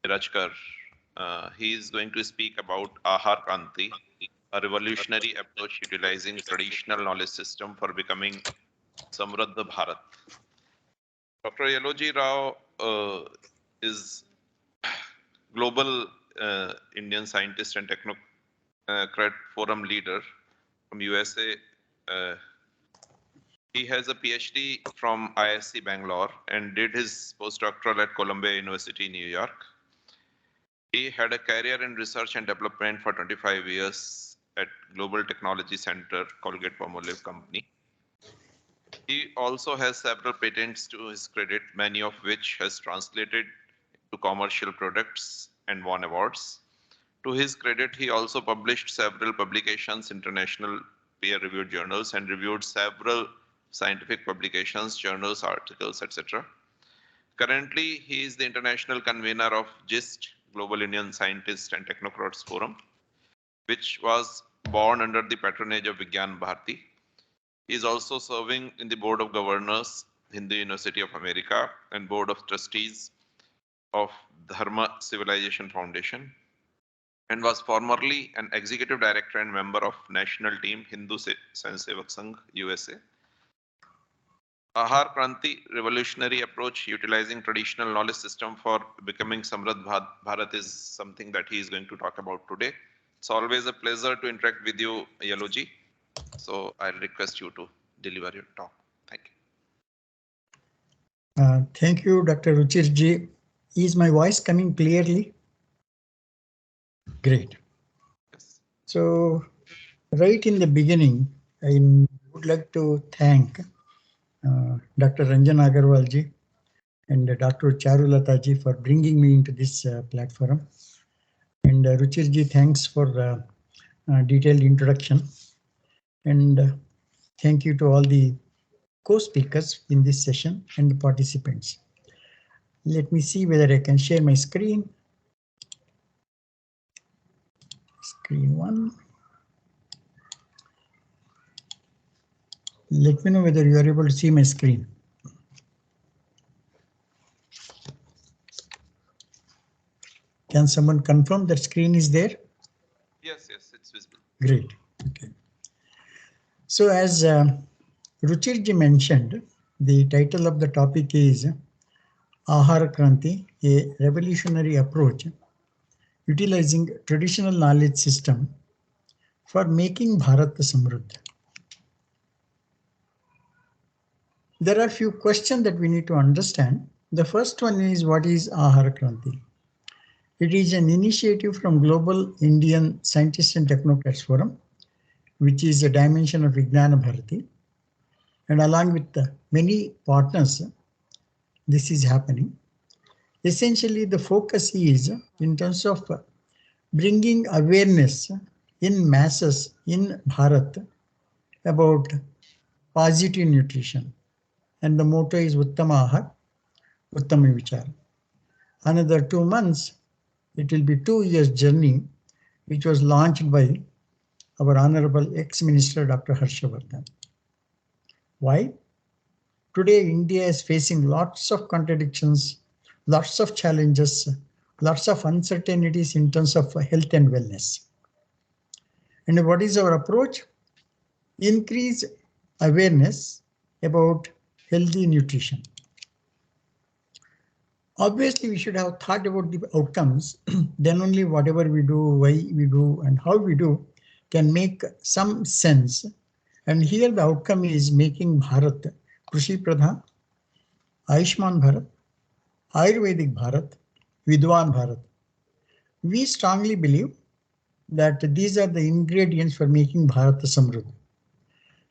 Mirajkar. He is going to speak about Ahar Kranti, a revolutionary approach utilizing traditional knowledge system for becoming Samruddha Bharat. Dr. Yelloji-Rao is global Indian scientist and technocrat forum leader from USA. He has a PhD from ISC Bangalore and did his postdoctoral at Columbia University, New York. He had a career in research and development for 25 years at Global Technology Center, Colgate-Palmolive Company. He also has several patents to his credit, many of which has translated to commercial products and won awards. To his credit, he also published several publications, international peer-reviewed journals, and reviewed several scientific publications, journals, articles, etc. Currently, he is the international convener of GIST, Global Indian Scientists and Technocrats Forum, which was born under the patronage of Vigyan Bharati. He is also serving in the Board of Governors, Hindu University of America, and Board of Trustees of Dharma Civilization Foundation, and was formerly an executive director and member of national team Hindu Swayamsevak Sangh, USA. Ahar Kranti revolutionary approach utilizing traditional knowledge system for becoming Samruddha Bharat is something that he is going to talk about today. It's always a pleasure to interact with you, Yelloji. So I'll request you to deliver your talk. Thank you. Thank you, Dr. Ruchirji. Is my voice coming clearly? Great. Yes. So right in the beginning, I would like to thank Dr. Ranjan Agarwal ji and Dr. Charulata ji for bringing me into this platform. And Ruchir ji, thanks for detailed introduction. And thank you to all the co-speakers in this session and the participants. Let me see whether I can share my screen. Screen one. Let me know whether you are able to see my screen. Can someone confirm that screen is there? Yes, it's visible. Great. Okay. So as Ruchirji mentioned, the title of the topic is Ahar Kranti, a revolutionary approach utilizing traditional knowledge system for making Bharat Samruddha. There are a few questions that we need to understand. The first one is, what is Ahar Kranti? It is an initiative from Global Indian Scientists and Technocrats Forum, which is a dimension of Vijnana Bharati. And along with many partners, this is happening. Essentially, the focus is in terms of bringing awareness in masses in Bharat about positive nutrition. And the motto is Uttama Ahar, Uttama Vichar. Another 2 months, it will be 2 years journey, which was launched by our Honorable ex-Minister Dr. Harshavardhan. Why? Today, India is facing lots of contradictions, lots of challenges, lots of uncertainties in terms of health and wellness. And what is our approach? Increase awareness about healthy nutrition. Obviously, we should have thought about the outcomes. Then only whatever we do, why we do, and how we do can make some sense. And here the outcome is making Bharat Krishi Pradhan, Ayushman Bharat, Ayurvedic Bharat, Vidwan Bharat. We strongly believe that these are the ingredients for making Bharat Samruddha.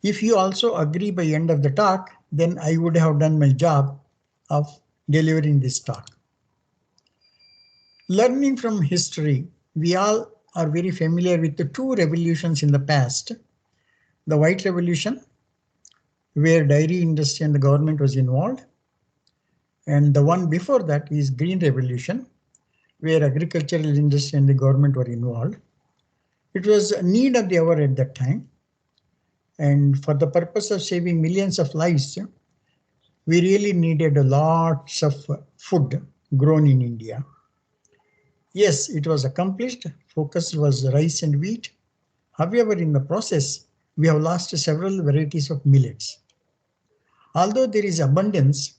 If you also agree by end of the talk, then I would have done my job of delivering this talk. Learning from history, we all are very familiar with the 2 revolutions in the past. The White Revolution, where dairy industry and the government was involved. And the one before that is Green Revolution, where agricultural industry and the government were involved. It was a need of the hour at that time. And for the purpose of saving millions of lives, we really needed lots of food grown in India. Yes, it was accomplished. Focus was rice and wheat. However, in the process, we have lost several varieties of millets. Although there is abundance,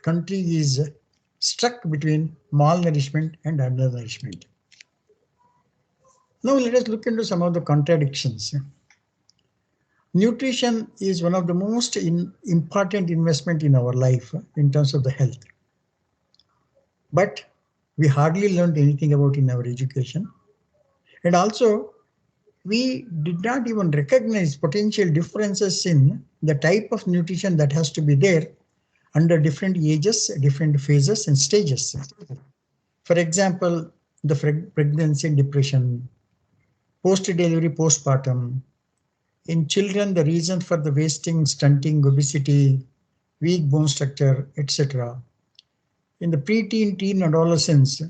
country is stuck between malnourishment and undernourishment. Now let us look into some of the contradictions. Nutrition is one of the most important investment in our life in terms of the health. But we hardly learned anything about in our education. And also, we did not even recognize potential differences in the type of nutrition that has to be there under different ages, different phases and stages. For example, the pregnancy and depression, post-delivery, postpartum. In children, the reason for the wasting, stunting, obesity, weak bone structure, etc. In the preteen, teen, adolescence,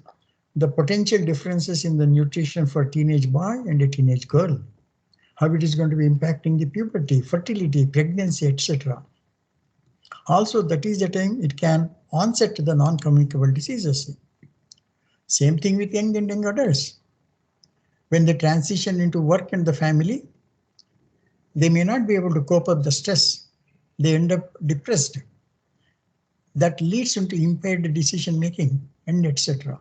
the potential differences in the nutrition for teenage boy and a teenage girl, how it is going to be impacting the puberty, fertility, pregnancy, etc. Also, that is the time it can onset the non-communicable diseases. Same thing with young and young adults. When they transition into work and the family, they may not be able to cope up the stress. They end up depressed. That leads into impaired decision making and etc.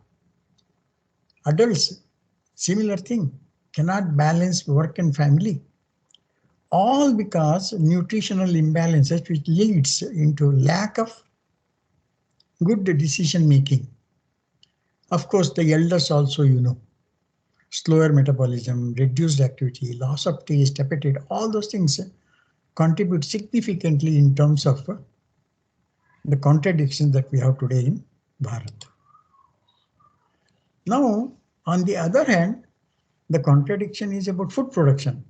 Adults, similar thing, cannot balance work and family. All because nutritional imbalances which leads into lack of good decision making. Of course, the elders also, slower metabolism, reduced activity, loss of taste, appetite, all those things contribute significantly in terms of the contradictions that we have today in Bharat. Now, on the other hand, the contradiction is about food production.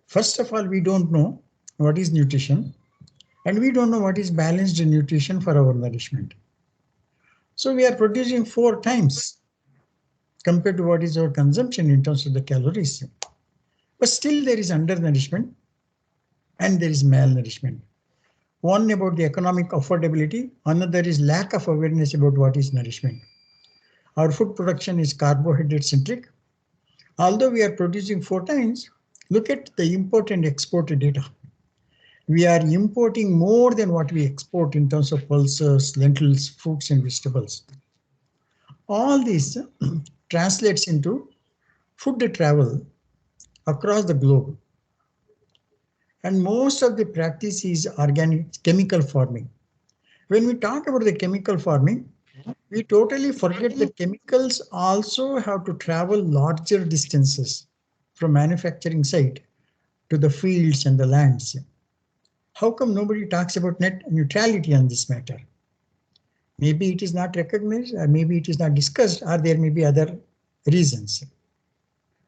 First of all, we don't know what is nutrition, and we don't know what is balanced nutrition for our nourishment. So we are producing 4 times compared to what is our consumption in terms of the calories. But still there is undernourishment and there is malnourishment. One about the economic affordability, another is lack of awareness about what is nourishment. Our food production is carbohydrate centric. Although we are producing 4 times, look at the import and export data. We are importing more than what we export in terms of pulses, lentils, fruits and vegetables. All this translates into food travel across the globe. And most of the practice is organic chemical farming. When we talk about the chemical farming, we totally forget that chemicals also have to travel larger distances from manufacturing site to the fields and the lands. How come nobody talks about net neutrality on this matter? Maybe it is not recognized, or maybe it is not discussed, or there may be other reasons.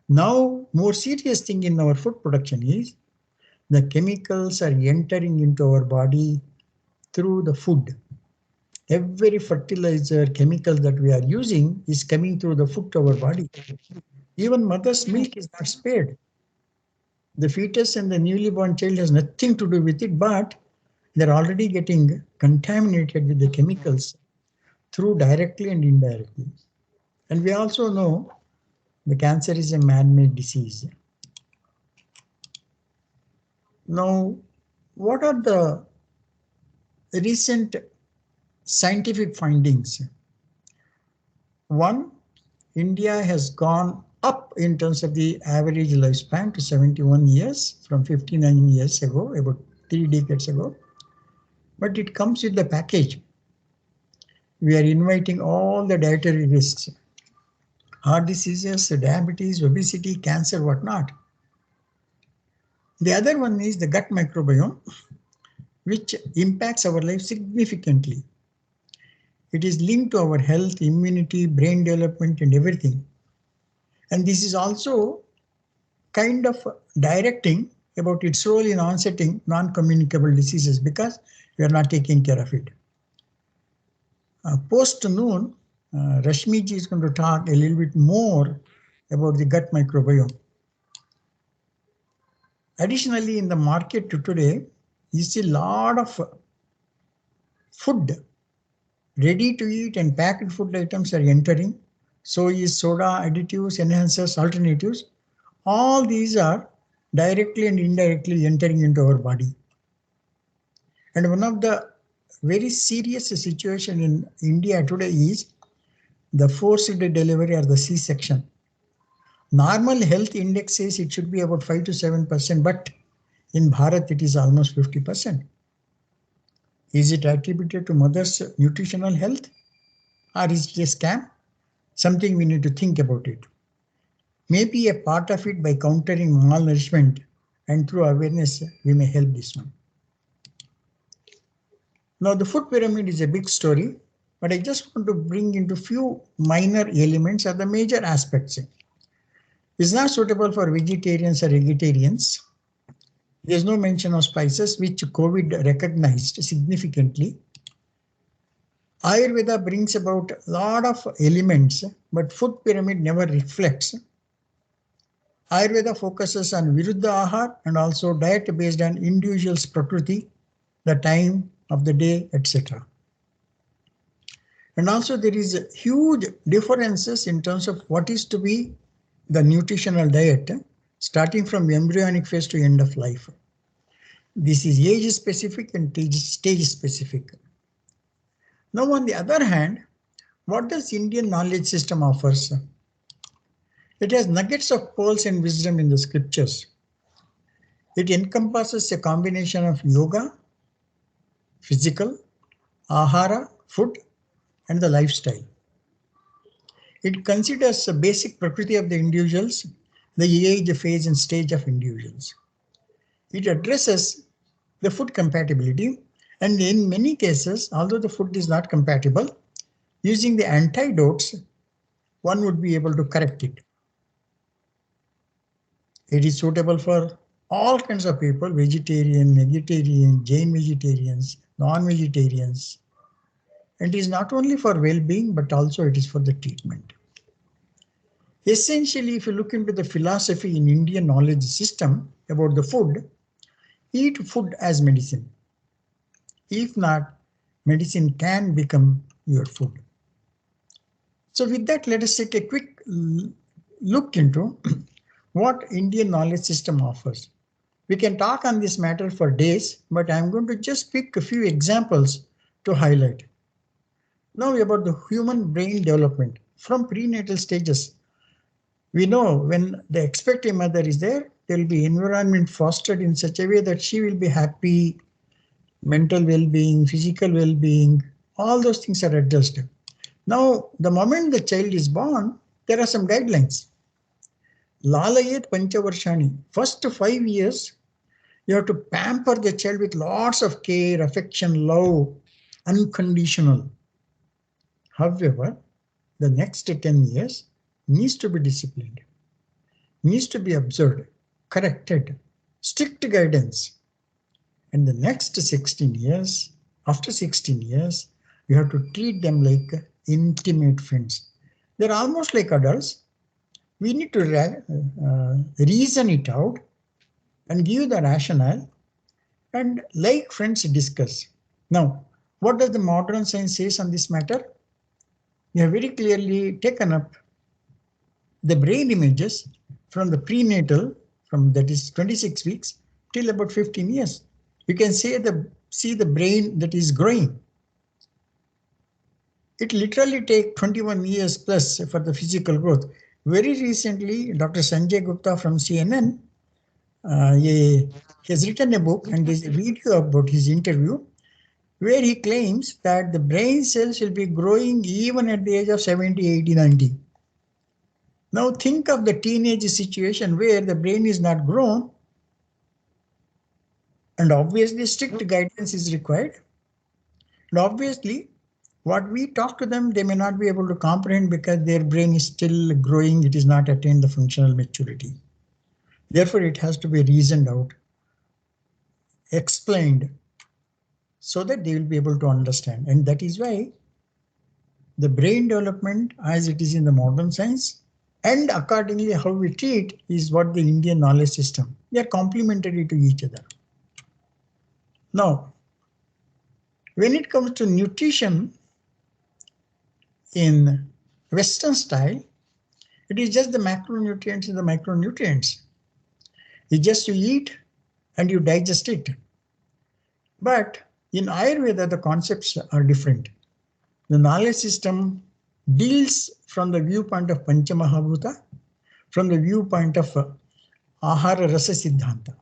Now, more serious thing in our food production is the chemicals are entering into our body through the food. Every fertilizer, chemical that we are using is coming through the food to our body. Even mother's milk is not spared. The fetus and the newly born child has nothing to do with it, but they're already getting contaminated with the chemicals through directly and indirectly. And we also know the cancer is a man-made disease. Now, what are the recent scientific findings? One, India has gone up in terms of the average lifespan to 71 years from 59 years ago, about 3 decades ago. But it comes with the package. We are inviting all the dietary risks, heart diseases, diabetes, obesity, cancer, whatnot. The other one is the gut microbiome, which impacts our life significantly. It is linked to our health, immunity, brain development, and everything. And this is also kind of directing about its role in onsetting non-communicable diseases because we are not taking care of it. Post noon, Rashmiji is going to talk a little bit more about the gut microbiome. Additionally, in the market today, you see a lot of food, ready to eat and packed food items are entering. So is soda, additives, enhancers, alternatives. All these are directly and indirectly entering into our body. And one of the very serious situation in India today is the forced delivery or the C-section. Normal health index says it should be about 5 to 7%, but in Bharat it is almost 50%. Is it attributed to mother's nutritional health, or is it a scam? Something we need to think about it. Maybe a part of it by countering malnourishment, and through awareness we may help this one. Now the food pyramid is a big story, but I just want to bring into few minor elements or the major aspects. It's not suitable for vegetarians or vegetarians. There's no mention of spices, which COVID recognized significantly. Ayurveda brings about a lot of elements, but food pyramid never reflects. Ayurveda focuses on Viruddha Ahar and also diet based on individual's prakriti, the time of the day, etc. And also there is huge differences in terms of what is to be the nutritional diet, starting from embryonic phase to end of life. This is age specific and stage specific. Now, on the other hand, what does Indian knowledge system offers? It has nuggets of pearls and wisdom in the scriptures. It encompasses a combination of yoga, physical, ahara, food, and the lifestyle. It considers the basic prakriti of the individuals, the age, phase, and stage of individuals. It addresses the food compatibility, and in many cases, although the food is not compatible, using the antidotes, one would be able to correct it. It is suitable for all kinds of people, vegetarian, Jain vegetarians, non-vegetarians. It is not only for well-being, but also it is for the treatment. Essentially, if you look into the philosophy in Indian knowledge system about the food, eat food as medicine. If not, medicine can become your food. So with that, let us take a quick look into what Indian knowledge system offers. We can talk on this matter for days, but I'm going to just pick a few examples to highlight. Now about the human brain development from prenatal stages. We know when the expecting mother is there, there will be environment fostered in such a way that she will be happy, mental well-being, physical well-being, all those things are adjusted. Now, the moment the child is born, there are some guidelines. Lalayet Panchavarshani, first 5 years, you have to pamper the child with lots of care, affection, love, unconditional. However, the next 10 years needs to be disciplined, needs to be observed, corrected, strict guidance. And the next 16 years, after 16 years, you have to treat them like intimate friends. They're almost like adults. We need to reason it out and give the rationale and like friends discuss. Now, what does the modern science says on this matter? We have very clearly taken up the brain images from the prenatal, from that is 26 weeks till about 15 years. You can see the brain that is growing. It literally takes 21 years plus for the physical growth. Very recently, Dr. Sanjay Gupta from CNN, he has written a book and there's a video about his interview where he claims that the brain cells will be growing even at the age of 70, 80, 90. Now think of the teenage situation where the brain is not grown and obviously strict guidance is required. And obviously, what we talk to them, they may not be able to comprehend because their brain is still growing. It is not attained the functional maturity. Therefore, it has to be reasoned out, explained, so that they will be able to understand. And that is why the brain development, as it is in the modern science, and accordingly how we treat is what the Indian knowledge system. They are complementary to each other. Now, when it comes to nutrition in Western style, it is just the macronutrients and the micronutrients. It's just you eat and you digest it. But in Ayurveda, the concepts are different. The knowledge system deals from the viewpoint of Panchamahabhuta, from the viewpoint of Ahara Rasa Siddhanta.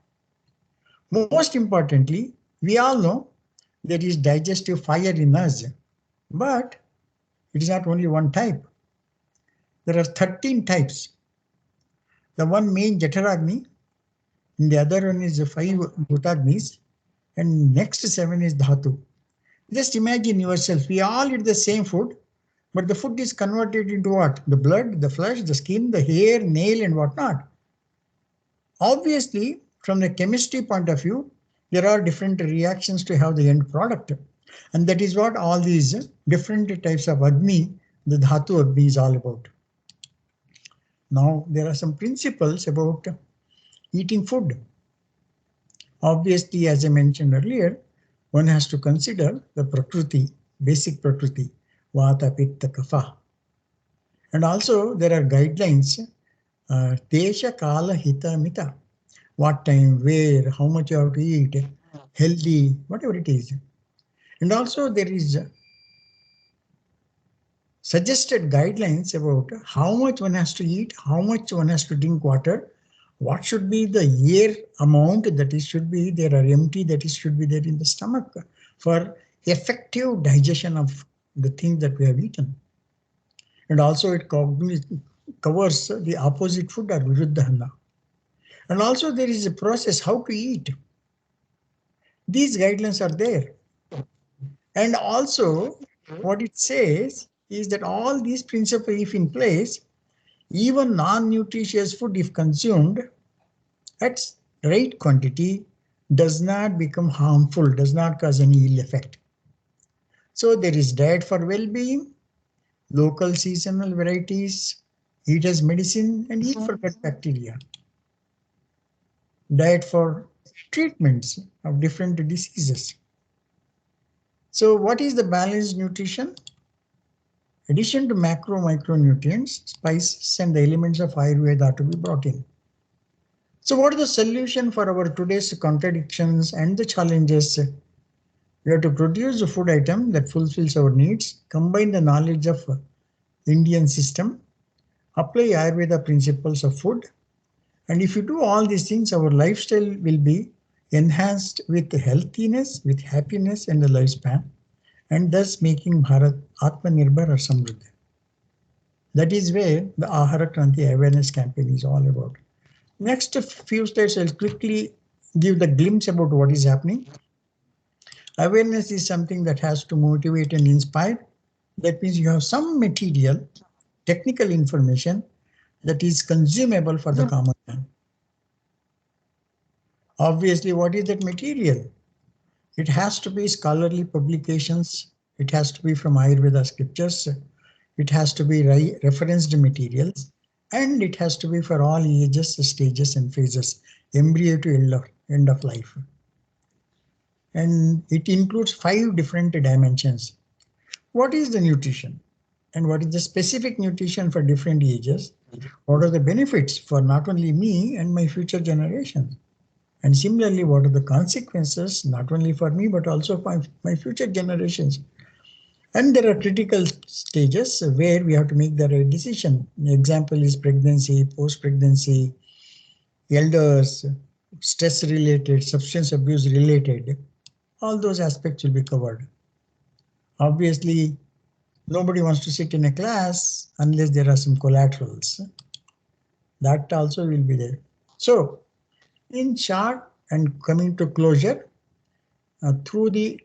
Most importantly, we all know there is digestive fire in us, but it is not only one type. There are 13 types. The one main Jataragni, and the other one is 5 Bhutagnis, and next 7 is Dhatu. Just imagine yourself, we all eat the same food, but the food is converted into what? The blood, the flesh, the skin, the hair, nail, and whatnot. Obviously, from the chemistry point of view, there are different reactions to have the end product. And that is what all these different types of Agni, the Dhatu Agni, is all about. Now, there are some principles about eating food. Obviously, as I mentioned earlier, one has to consider the Prakriti, basic Prakriti, Vata, Pitta, Kapha. And also there are guidelines, Tesha, Kala, Hita, Mita. What time, where, how much you have to eat, healthy, whatever it is. And also there is suggested guidelines about how much one has to eat, how much one has to drink water, what should be the air amount that is should be there or empty that is should be there in the stomach for effective digestion of the thing that we have eaten. And also it covers the opposite food or viruddhana. And also there is a process how to eat. These guidelines are there. And also what it says is that all these principles, if in place, even non-nutritious food, if consumed at right quantity, does not become harmful, does not cause any ill effect. So there is diet for well-being, local seasonal varieties, eat as medicine, and eat for gut bacteria. Diet for treatments of different diseases. So what is the balanced nutrition? Addition to macro micronutrients, spices, and the elements of Ayurveda to be brought in. So what is the solution for our today's contradictions and the challenges? We have to produce a food item that fulfills our needs, combine the knowledge of Indian system, apply Ayurveda principles of food. And if you do all these things, our lifestyle will be enhanced with healthiness, with happiness and the lifespan, and thus making Bharat Atmanirbhar or Samruddha. That is where the Ahara Kranti awareness campaign is all about. Next few slides, I'll quickly give the glimpse about what is happening. Awareness is something that has to motivate and inspire. That means you have some material, technical information that is consumable for the common man. Obviously, what is that material? It has to be scholarly publications. It has to be from Ayurveda scriptures. It has to be referenced materials. And it has to be for all ages, stages, and phases, embryo to end of life. And it includes 5 different dimensions. What is the nutrition? And what is the specific nutrition for different ages? What are the benefits for not only me and my future generations? And similarly, what are the consequences, not only for me, but also for my future generations? And there are critical stages where we have to make the right decision. An example is pregnancy, post-pregnancy, elders, stress-related, substance abuse-related. All those aspects will be covered. Obviously, nobody wants to sit in a class unless there are some collaterals. That also will be there. So, in short, and coming to closure, through the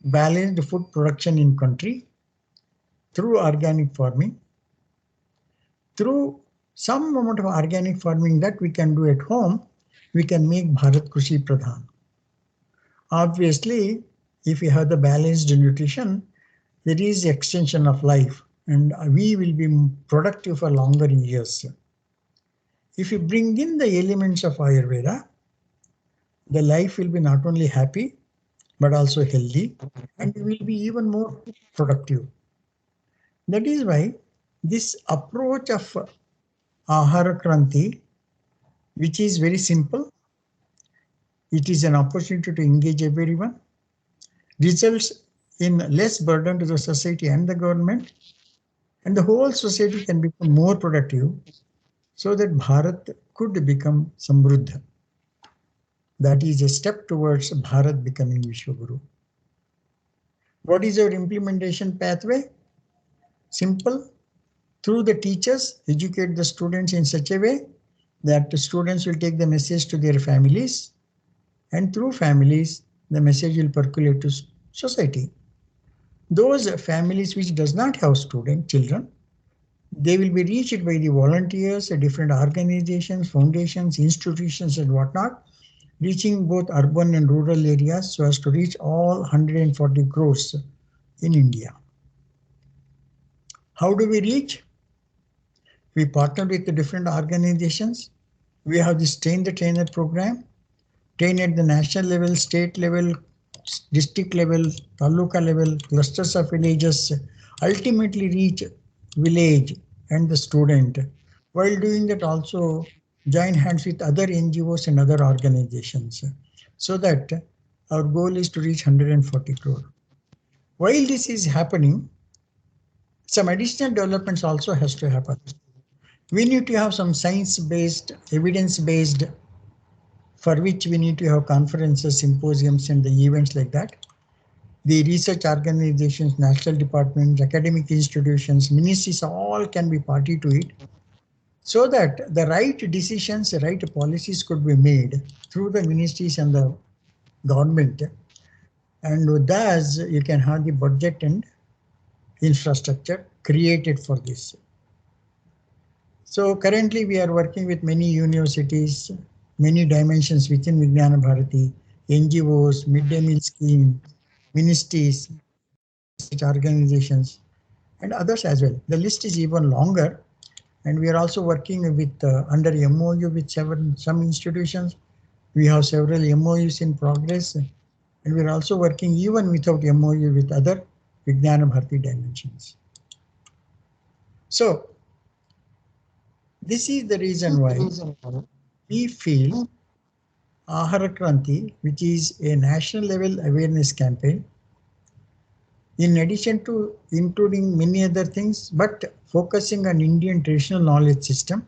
balanced food production in country, through organic farming, through some amount of organic farming that we can do at home, we can make Bharat Krishi Pradhan. Obviously, if we have the balanced nutrition, there is extension of life and we will be productive for longer years. If you bring in the elements of Ayurveda, the life will be not only happy, but also healthy, and you will be even more productive. That is why this approach of Ahara Kranti, which is very simple, it is an opportunity to engage everyone, results in less burden to the society and the government, and the whole society can become more productive so that Bharat could become Samruddha. That is a step towards Bharat becoming Vishwaguru. What is our implementation pathway? Simple. Through the teachers, educate the students in such a way that the students will take the message to their families, and through families, the message will percolate to society. Those families which does not have children, they will be reached by the volunteers, different organizations, foundations, institutions, and whatnot, reaching both urban and rural areas so as to reach all 140 crores in India. How do we reach? We partner with the different organizations. We have this Train the Trainer program, train at the national level, state level, district level, taluka level, clusters of villages, ultimately reach village and the student. While doing that, also join hands with other NGOs and other organizations so that our goal is to reach 140 crore. While this is happening, some additional developments also has to happen. We need to have some science-based, evidence-based, for which we need to have conferences, symposiums, and the events like that. The research organizations, national departments, academic institutions, ministries, all can be party to it, so that the right decisions, the right policies could be made through the ministries and the government. And thus, you can have the budget and infrastructure created for this. So currently we are working with many universities, many dimensions within Vijnana Bharati, NGOs, midday meal scheme, ministries, research organizations, and others as well. The list is even longer, and we are also working with under MOU with some institutions. We have several MOUs in progress, and we are also working even without MOU with other Vijnana Bharati dimensions. So this is the reason why we feel Ahara Kranti, which is a national level awareness campaign, in addition to including many other things, but focusing on Indian traditional knowledge system,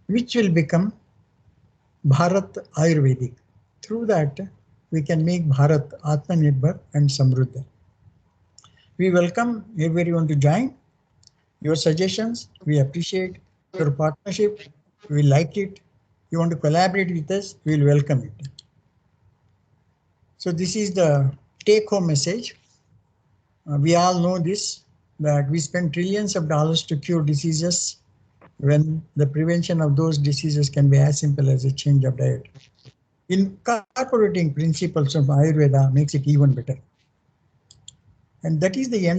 which will become Bharat Ayurvedic. Through that, we can make Bharat Atmanirbhar and Samruddha. We welcome everyone to join. Your suggestions, we appreciate. Your partnership, we like it. You want to collaborate with us, we will welcome it. So this is the take-home message. We all know this, that we spend trillions of dollars to cure diseases when the prevention of those diseases can be as simple as a change of diet. Incorporating principles of Ayurveda makes it even better. And that is the end